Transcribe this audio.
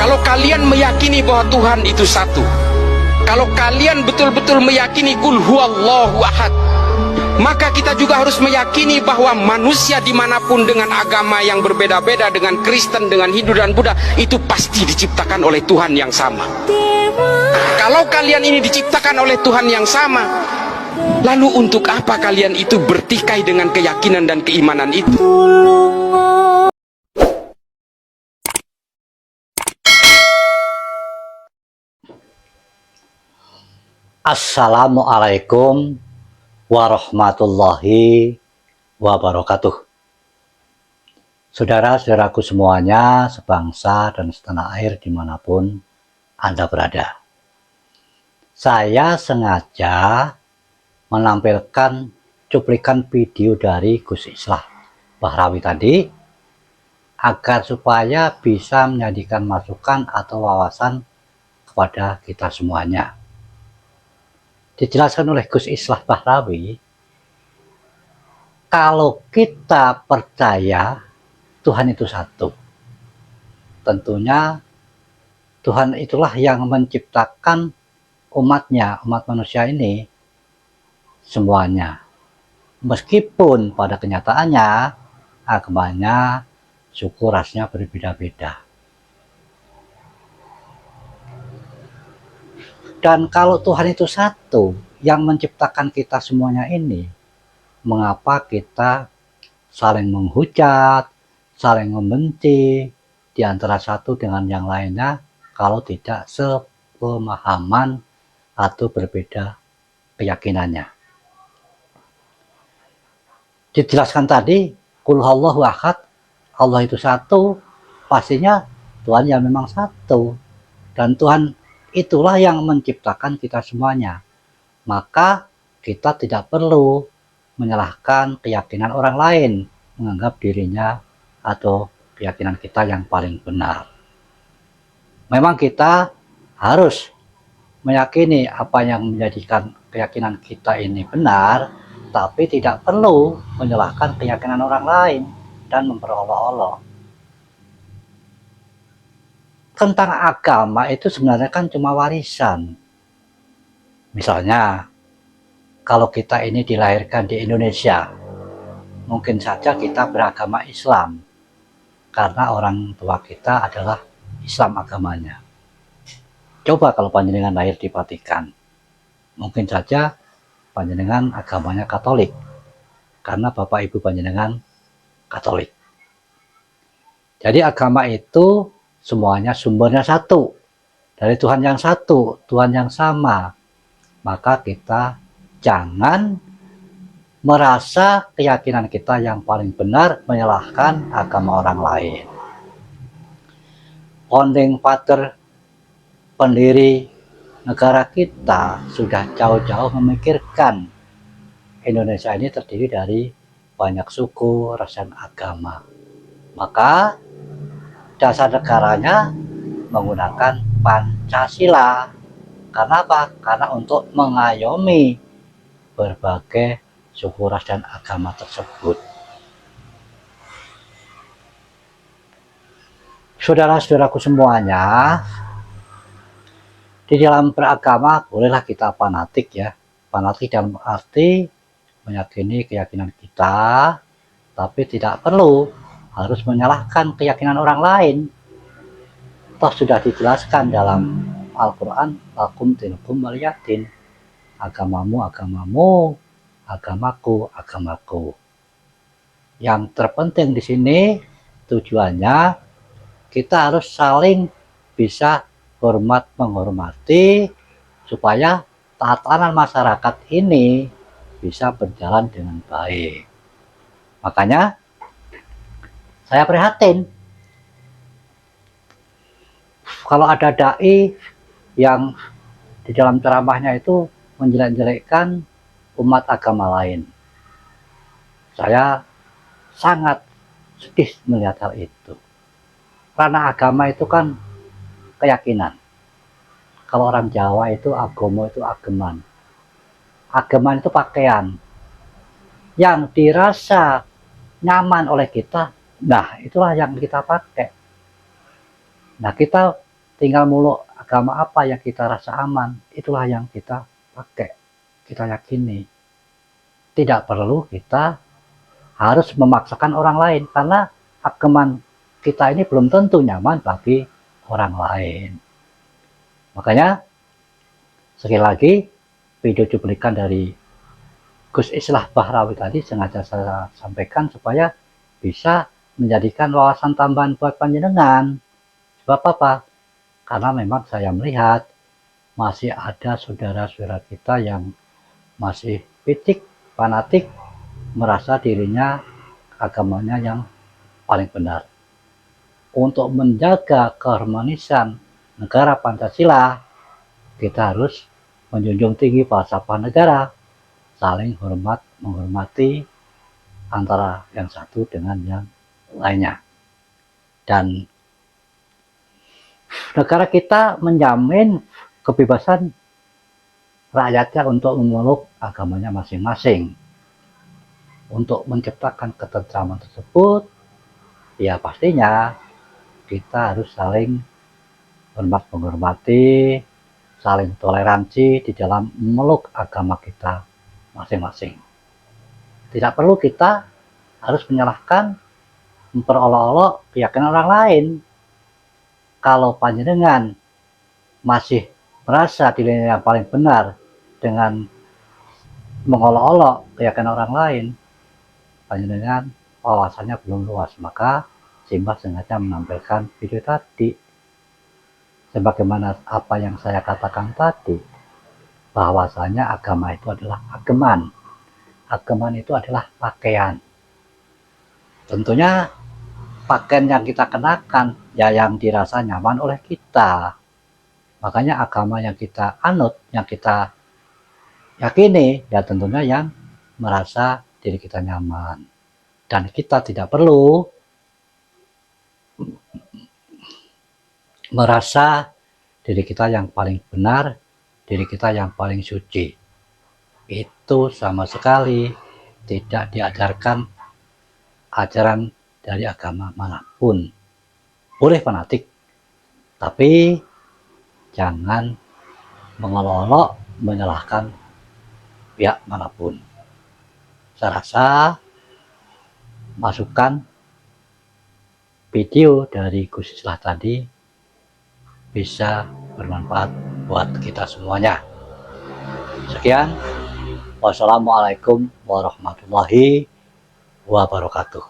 Kalau kalian meyakini bahwa Tuhan itu satu, kalau kalian betul-betul meyakini kul huwallahu ahad, maka kita juga harus meyakini bahwa manusia dimanapun dengan agama yang berbeda-beda, dengan Kristen, dengan Hindu dan Buddha, itu pasti diciptakan oleh Tuhan yang sama. Kalau kalian ini diciptakan oleh Tuhan yang sama, lalu untuk apa kalian itu bertikai dengan keyakinan dan keimanan itu? Assalamualaikum warahmatullahi wabarakatuh. Saudara-saudaraku semuanya, sebangsa dan setanah air dimanapun Anda berada. Saya sengaja menampilkan cuplikan video dari Gus Islah Bahrawi tadi agar supaya bisa menjadikan masukan atau wawasan kepada kita semuanya. Dijelaskan oleh Gus Islah Bahrawi, kalau kita percaya Tuhan itu satu, tentunya Tuhan itulah yang menciptakan umatnya, umat manusia ini semuanya. Meskipun pada kenyataannya agamanya, suku rasnya berbeda-beda. Dan kalau Tuhan itu satu yang menciptakan kita semuanya ini, mengapa kita saling menghujat, saling membenci di antara satu dengan yang lainnya kalau tidak sepemahaman atau berbeda keyakinannya? Dijelaskan tadi, kul huwallahu ahad, Allah itu satu, pastinya Tuhan yang memang satu. Dan Tuhan itulah yang menciptakan kita semuanya. Maka kita tidak perlu menyalahkan keyakinan orang lain, menganggap dirinya atau keyakinan kita yang paling benar. Memang kita harus meyakini apa yang menjadikan keyakinan kita ini benar, tapi tidak perlu menyalahkan keyakinan orang lain dan memperolok-olok. Tentang agama itu sebenarnya kan cuma warisan. Misalnya, kalau kita ini dilahirkan di Indonesia, mungkin saja kita beragama Islam, karena orang tua kita adalah Islam agamanya. Coba kalau panjenengan lahir di Vatikan, mungkin saja panjenengan agamanya Katolik, karena bapak ibu panjenengan Katolik. Jadi agama itu semuanya sumbernya satu, dari Tuhan yang satu, Tuhan yang sama. Maka kita jangan merasa keyakinan kita yang paling benar menyalahkan agama orang lain. Founding Father, pendiri negara kita, sudah jauh-jauh memikirkan Indonesia ini terdiri dari banyak suku, ras, dan agama. Maka dasar negaranya menggunakan Pancasila. Karena apa? Karena untuk mengayomi berbagai suku, ras, dan agama tersebut. Saudara-saudaraku semuanya, di dalam beragama bolehlah kita fanatik ya. Fanatik dalam arti meyakini keyakinan kita, tapi tidak perlu harus menyalahkan keyakinan orang lain. Toh sudah dijelaskan dalam Al-Quran, lakum dinukum waliyadin, agamamu agamamu, agamaku agamaku. Yang terpenting di sini tujuannya kita harus saling bisa hormat menghormati supaya tatanan masyarakat ini bisa berjalan dengan baik. Makanya saya prihatin kalau ada dai yang di dalam ceramahnya itu menjelek-jelekkan umat agama lain. Saya sangat sedih melihat hal itu. Karena agama itu kan keyakinan. Kalau orang Jawa itu agomo itu ageman. Ageman itu pakaian yang dirasa nyaman oleh kita. Nah, itulah yang kita pakai. Nah, kita tinggal muluk agama apa yang kita rasa aman, itulah yang kita pakai, kita yakini. Tidak perlu kita harus memaksakan orang lain, karena agama kita ini belum tentu nyaman bagi orang lain. Makanya, sekali lagi, video cuplikan dari Gus Islah Bahrawi tadi sengaja saya sampaikan supaya bisa menjadikan wawasan tambahan buat panjenengan. Sebab apa? Karena memang saya melihat masih ada saudara-saudara kita yang masih picik, fanatik, merasa dirinya agamanya yang paling benar. Untuk menjaga keharmonisan negara Pancasila, kita harus menjunjung tinggi falsafah negara, saling hormat menghormati antara yang satu dengan yang lainnya. Dan negara kita menjamin kebebasan rakyatnya untuk memeluk agamanya masing-masing. Untuk menciptakan ketentraman tersebut, ya pastinya kita harus saling hormat menghormati, saling toleransi di dalam memeluk agama kita masing-masing. Tidak perlu kita harus menyalahkan, memperolok-olok keyakinan orang lain. Kalau panjenengan masih merasa dirinya yang paling benar dengan mengolok-olok keyakinan orang lain, panjenengan wawasannya belum luas. Maka Simbah sengaja menampilkan video tadi. Sebagaimana apa yang saya katakan tadi, bahwasanya agama itu adalah ageman. Ageman itu adalah pakaian. Tentunya pakaian yang kita kenakan ya yang dirasa nyaman oleh kita. Makanya agama yang kita anut, yang kita yakini, ya tentunya yang merasa diri kita nyaman. Dan kita tidak perlu merasa diri kita yang paling benar, diri kita yang paling suci. Itu sama sekali tidak diajarkan ajaran dari agama manapun. Boleh fanatik, tapi jangan mengolok-olok, menyalahkan pihak manapun. Saya rasa masukan video dari Gus Islah tadi bisa bermanfaat buat kita semuanya. Sekian, wassalamualaikum warahmatullahi wabarakatuh.